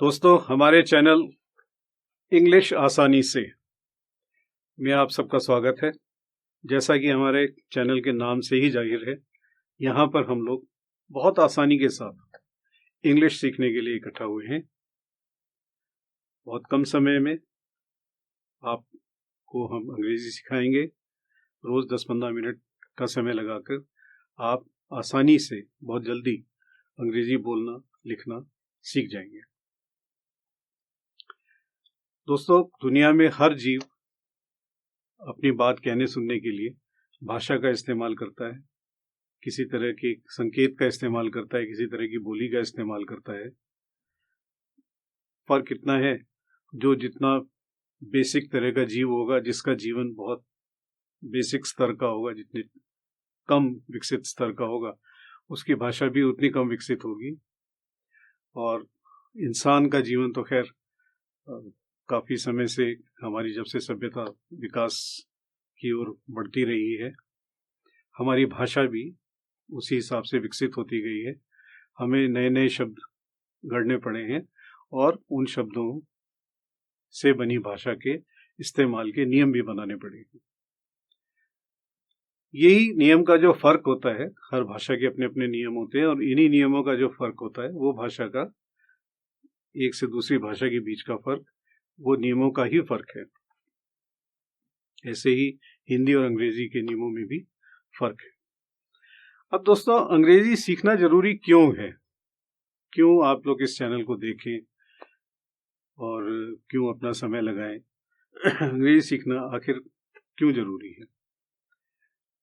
दोस्तों, हमारे channel English आसानी से में आप सबका स्वागत है। जैसा कि हमारे चैनल के नाम से ही जाहिर है, यहाँ पर हम लोग बहुत आसानी के साथ इंग्लिश सीखने के लिए इकट्ठा हुए हैं। बहुत कम समय में आपको हम अंग्रेजी सिखाएंगे। रोज 10-15 मिनट का समय लगाकर आप आसानी से बहुत जल्दी अंग्रेजी बोलना लिखना सीख जाएंगे। दोस्तों, दुनिया में हर जीव अपनी बात कहने सुनने के लिए भाषा का इस्तेमाल करता है, किसी तरह के संकेत का इस्तेमाल करता है, किसी तरह की बोली का इस्तेमाल करता है। फर्क इतना है, जो जितना बेसिक तरह का जीव होगा, जिसका जीवन बहुत बेसिक स्तर का होगा, जितने कम विकसित स्तर का होगा, उसकी भाषा भी उतनी कम विकसित होगी। और इंसान का जीवन तो खैर काफी समय से, हमारी जब से सभ्यता विकास की ओर बढ़ती रही है, हमारी भाषा भी उसी हिसाब से विकसित होती गई है। हमें नए नए शब्द गढ़ने पड़े हैं और उन शब्दों से बनी भाषा के इस्तेमाल के नियम भी बनाने पड़े हैं। यही नियम का जो फर्क होता है, हर भाषा के अपने अपने नियम होते हैं, और इन्हीं नियमों का जो फर्क होता है वो भाषा का एक से दूसरी भाषा के बीच का फर्क, वो नियमों का ही फर्क है। ऐसे ही हिंदी और अंग्रेजी के नियमों में भी फर्क है। अब दोस्तों, अंग्रेजी सीखना जरूरी क्यों है? क्यों आप लोग इस चैनल को देखें और क्यों अपना समय लगाएं? अंग्रेजी सीखना आखिर क्यों जरूरी है?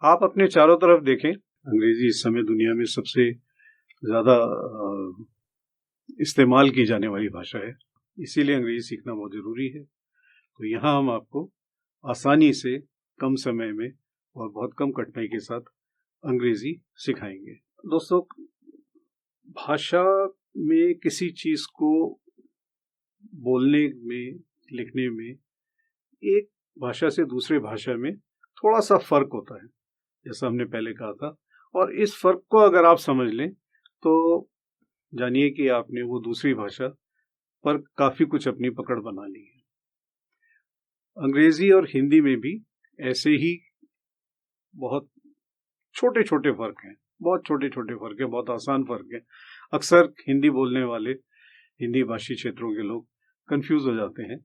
आप अपने चारों तरफ देखें, अंग्रेजी इस समय दुनिया में सबसे ज्यादा इस्तेमाल की जाने वाली भाषा है, इसीलिए अंग्रेजी सीखना बहुत जरूरी है। तो यहाँ हम आपको आसानी से, कम समय में और बहुत कम कठिनाई के साथ अंग्रेजी सिखाएंगे। दोस्तों, भाषा में किसी चीज को बोलने में, लिखने में, एक भाषा से दूसरे भाषा में थोड़ा सा फर्क होता है, जैसा हमने पहले कहा था। और इस फर्क को अगर आप समझ लें तो जानिए कि आपने वो दूसरी भाषा पर काफी कुछ अपनी पकड़ बना ली है। अंग्रेजी और हिंदी में भी ऐसे ही बहुत छोटे छोटे फर्क हैं, बहुत छोटे छोटे फर्क है, बहुत आसान फर्क है। अक्सर हिंदी बोलने वाले, हिंदी भाषी क्षेत्रों के लोग कंफ्यूज हो जाते हैं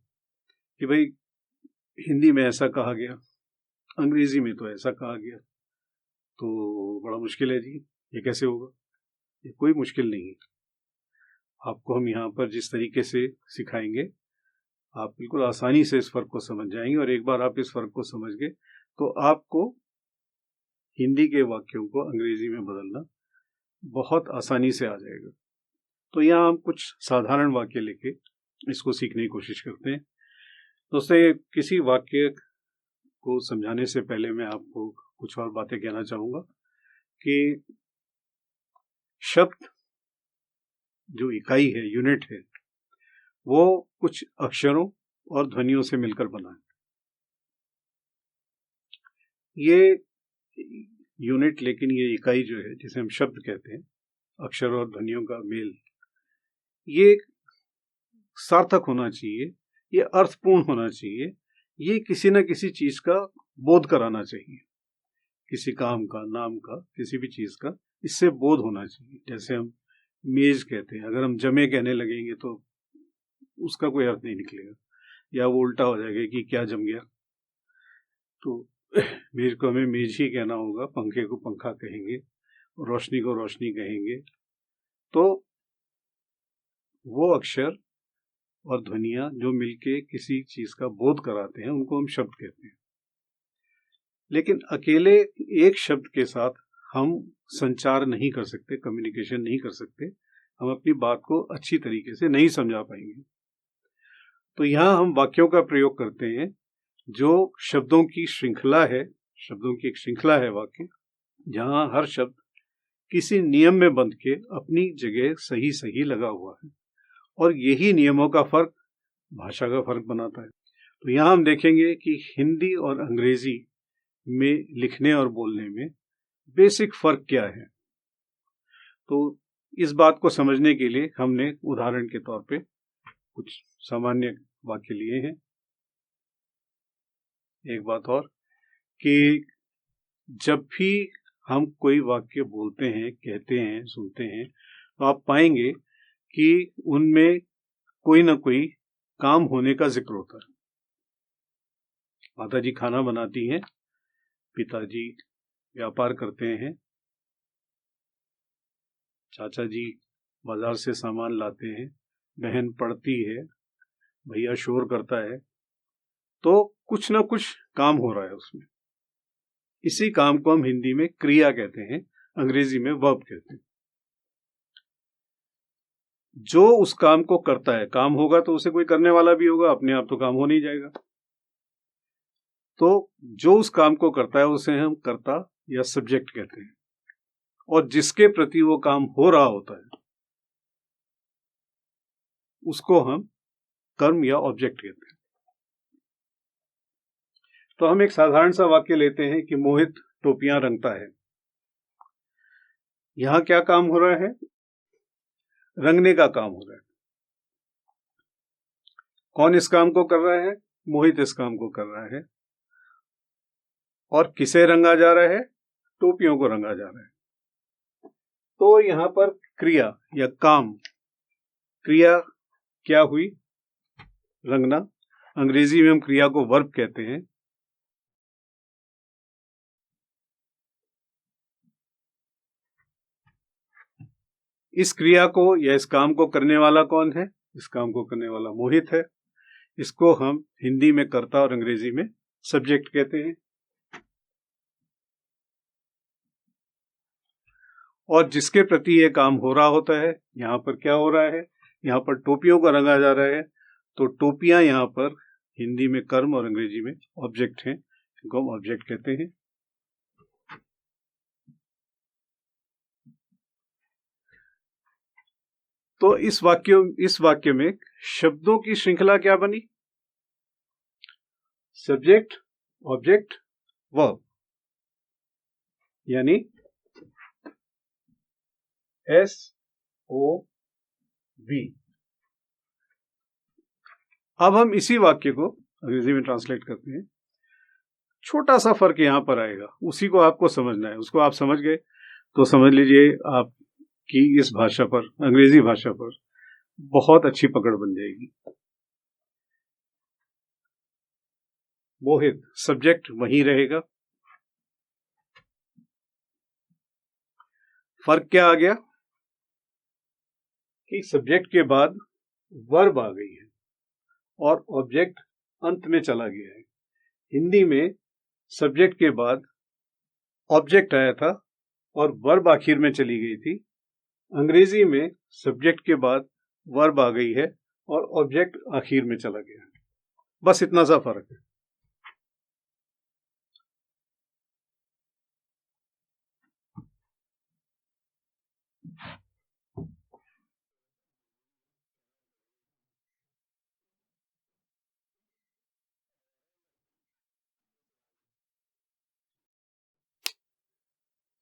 कि भाई हिंदी में ऐसा कहा गया, अंग्रेजी में तो ऐसा कहा गया, तो बड़ा मुश्किल है जी, ये कैसे होगा? ये कोई मुश्किल नहीं है। आपको हम यहाँ पर जिस तरीके से सिखाएंगे, आप बिल्कुल आसानी से इस फर्क को समझ जाएंगे। और एक बार आप इस फर्क को समझ गए तो आपको हिंदी के वाक्यों को अंग्रेजी में बदलना बहुत आसानी से आ जाएगा। तो यहाँ हम कुछ साधारण वाक्य लेके इसको सीखने की कोशिश करते हैं। दोस्तों, किसी वाक्य को समझाने से पहले मैं आपको कुछ और बातें कहना चाहूंगा कि शब्द जो इकाई है, यूनिट है, वो कुछ अक्षरों और ध्वनियों से मिलकर बना है। ये यूनिट, लेकिन ये इकाई जो है, जिसे हम शब्द कहते हैं, अक्षर और ध्वनियों का मेल, ये सार्थक होना चाहिए, ये अर्थपूर्ण होना चाहिए, ये किसी न किसी चीज का बोध कराना चाहिए, किसी काम का, नाम का, किसी भी चीज का इससे बोध होना चाहिए। जैसे हम मेज कहते हैं, अगर हम जमे कहने लगेंगे तो उसका कोई अर्थ नहीं निकलेगा, या वो उल्टा हो जाएगा कि क्या जम गया। तो मेज को हमें मेज ही कहना होगा, पंखे को पंखा कहेंगे, रोशनी को रोशनी कहेंगे। तो वो अक्षर और ध्वनियां जो मिलके किसी चीज का बोध कराते हैं, उनको हम शब्द कहते हैं। लेकिन अकेले एक शब्द के साथ हम संचार नहीं कर सकते, कम्युनिकेशन नहीं कर सकते, हम अपनी बात को अच्छी तरीके से नहीं समझा पाएंगे। तो यहां हम वाक्यों का प्रयोग करते हैं, जो शब्दों की श्रृंखला है, शब्दों की एक श्रृंखला है वाक्य, जहां हर शब्द किसी नियम में बंध के अपनी जगह सही सही लगा हुआ है, और यही नियमों का फर्क भाषा का फर्क बनाता है। तो यहां हम देखेंगे कि हिंदी और अंग्रेजी में लिखने और बोलने में बेसिक फर्क क्या है। तो इस बात को समझने के लिए हमने उदाहरण के तौर पे कुछ सामान्य वाक्य लिए हैं। एक बात और कि जब भी हम कोई वाक्य बोलते हैं, कहते हैं, सुनते हैं, तो आप पाएंगे कि उनमें कोई ना कोई काम होने का जिक्र होता है। माता जी खाना बनाती हैं, पिताजी व्यापार करते हैं, चाचा जी बाजार से सामान लाते हैं, बहन पढ़ती है, भैया शोर करता है। तो कुछ ना कुछ काम हो रहा है उसमें। इसी काम को हम हिंदी में क्रिया कहते हैं, अंग्रेजी में वर्ब कहते हैं। जो उस काम को करता है, काम होगा तो उसे कोई करने वाला भी होगा, अपने आप तो काम हो नहीं जाएगा। तो जो उस काम को करता है उसे हम कर्ता या सब्जेक्ट कहते हैं, और जिसके प्रति वो काम हो रहा होता है उसको हम कर्म या ऑब्जेक्ट कहते हैं। तो हम एक साधारण सा वाक्य लेते हैं कि मोहित टोपियां रंगता है। यहां क्या काम हो रहा है? रंगने का काम हो रहा है। कौन इस काम को कर रहा है? मोहित इस काम को कर रहा है। और किसे रंगा जा रहा है? टोपियों को रंगा जा रहा है। तो यहां पर क्रिया या काम, क्रिया क्या हुई? रंगना। अंग्रेजी में हम क्रिया को वर्ब कहते हैं। इस क्रिया को या इस काम को करने वाला कौन है? इस काम को करने वाला मोहित है। इसको हम हिंदी में कर्ता और अंग्रेजी में सब्जेक्ट कहते हैं। और जिसके प्रति यह काम हो रहा होता है, यहां पर क्या हो रहा है? यहां पर टोपियों का रंगा जा रहा है। तो टोपियां यहां पर हिंदी में कर्म और अंग्रेजी में ऑब्जेक्ट हैं, इनको हम ऑब्जेक्ट कहते हैं। तो इस वाक्य में शब्दों की श्रृंखला क्या बनी? सब्जेक्ट, ऑब्जेक्ट, वर्ब, यानी SOV। अब हम इसी वाक्य को अंग्रेजी में ट्रांसलेट करते हैं। छोटा सा फर्क यहां पर आएगा, उसी को आपको समझना है। उसको आप समझ गए तो समझ लीजिए आपकी इस भाषा पर, अंग्रेजी भाषा पर बहुत अच्छी पकड़ बन जाएगी। मोहित सब्जेक्ट वहीं रहेगा। फर्क क्या आ गया कि सब्जेक्ट के बाद वर्ब आ गई है और ऑब्जेक्ट अंत में चला गया है। हिंदी में सब्जेक्ट के बाद ऑब्जेक्ट आया था और वर्ब आखिर में चली गई थी। अंग्रेजी में सब्जेक्ट के बाद वर्ब आ गई है और ऑब्जेक्ट आखिर में चला गया है। बस इतना सा फर्क है।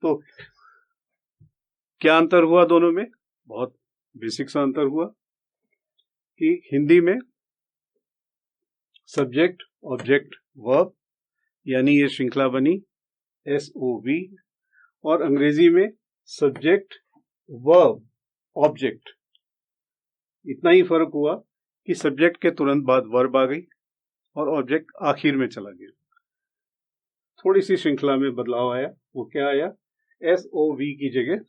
तो क्या अंतर हुआ दोनों में? बहुत बेसिक सा अंतर हुआ कि हिंदी में सब्जेक्ट, ऑब्जेक्ट, वर्ब, यानी ये श्रृंखला बनी SOV, और अंग्रेजी में सब्जेक्ट, वर्ब, ऑब्जेक्ट। इतना ही फर्क हुआ कि सब्जेक्ट के तुरंत बाद वर्ब आ गई और ऑब्जेक्ट आखिर में चला गया। थोड़ी सी श्रृंखला में बदलाव आया। वो क्या आया? SOV की जगह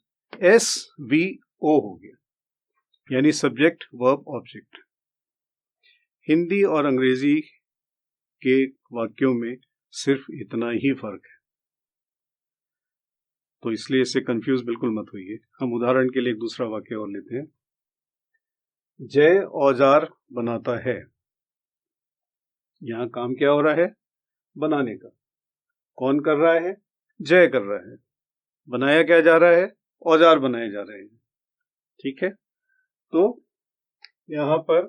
SVO हो गया, यानी सब्जेक्ट, वर्ब, ऑब्जेक्ट। हिंदी और अंग्रेजी के वाक्यों में सिर्फ इतना ही फर्क है, तो इसलिए इससे कंफ्यूज बिल्कुल मत होइए। हम उदाहरण के लिए एक दूसरा वाक्य और लेते हैं। जय औजार बनाता है। यहां काम क्या हो रहा है? बनाने का। कौन कर रहा है? जय कर रहा है। बनाया क्या जा रहा है? औजार बनाए जा रहे हैं। ठीक है, तो यहां पर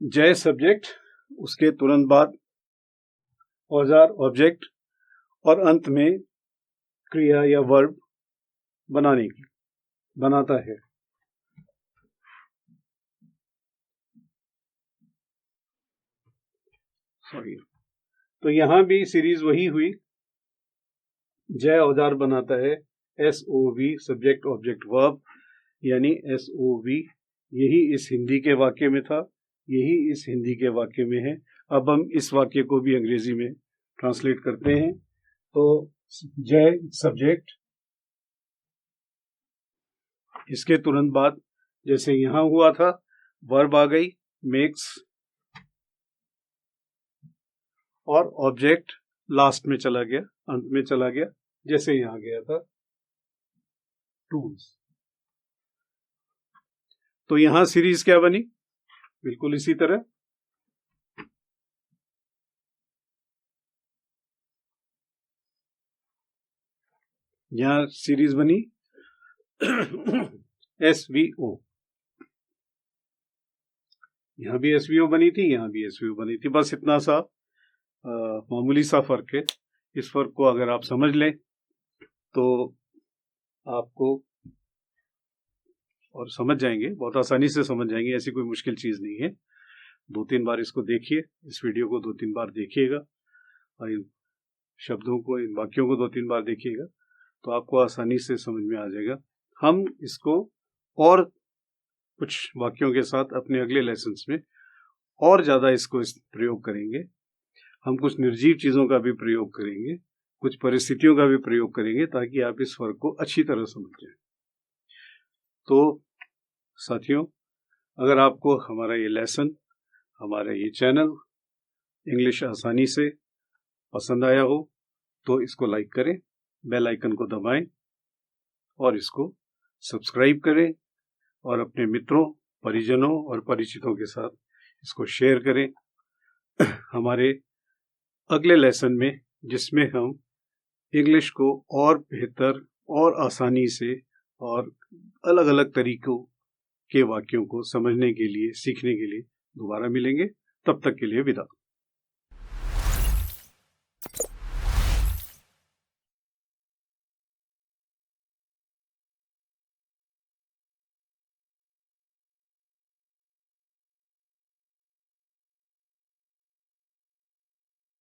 जय सब्जेक्ट, उसके तुरंत बाद औजार ऑब्जेक्ट, और अंत में क्रिया या वर्ब बनाता है। सॉरी, तो यहां भी सीरीज वही हुई। जय औजार बनाता है SOV, सब्जेक्ट ऑब्जेक्ट वर्ब, यानी SOV। यही इस हिंदी के वाक्य में था, यही इस हिंदी के वाक्य में है। अब हम इस वाक्य को भी अंग्रेजी में ट्रांसलेट करते हैं। तो जय सब्जेक्ट, इसके तुरंत बाद जैसे यहां हुआ था वर्ब आ गई मेक्स, और ऑब्जेक्ट लास्ट में चला गया, अंत में चला गया, जैसे यहां गया था टूल्स। तो यहां सीरीज क्या बनी, बिल्कुल इसी तरह। यहां सीरीज बनी SVO, यहां भी SVO बनी थी, यहां भी SVO बनी थी। बस इतना सा मामूली सा फर्क है। इस फर्क को अगर आप समझ लें तो आपको, और समझ जाएंगे, बहुत आसानी से समझ जाएंगे, ऐसी कोई मुश्किल चीज नहीं है। 2-3 बार इसको देखिए, इस वीडियो को 2-3 बार देखिएगा, और इन शब्दों को, इन वाक्यों को 2-3 बार देखिएगा, तो आपको आसानी से समझ में आ जाएगा। हम इसको और कुछ वाक्यों के साथ अपने अगले लेसन्स में और ज्यादा इसको प्रयोग करेंगे। हम कुछ निर्जीव चीजों का भी प्रयोग करेंगे, कुछ परिस्थितियों का भी प्रयोग करेंगे, ताकि आप इस फर्क को अच्छी तरह समझ जाएं। तो साथियों, अगर आपको हमारा ये लेसन, हमारा ये चैनल इंग्लिश आसानी से पसंद आया हो तो इसको लाइक करें, बेल आइकन को दबाएं और इसको सब्सक्राइब करें, और अपने मित्रों, परिजनों और परिचितों के साथ इसको शेयर करें। हमारे अगले लेसन में, जिसमें हम इंग्लिश को और बेहतर और आसानी से और अलग अलग तरीकों के वाक्यों को समझने के लिए, सीखने के लिए दोबारा मिलेंगे। तब तक के लिए विदा।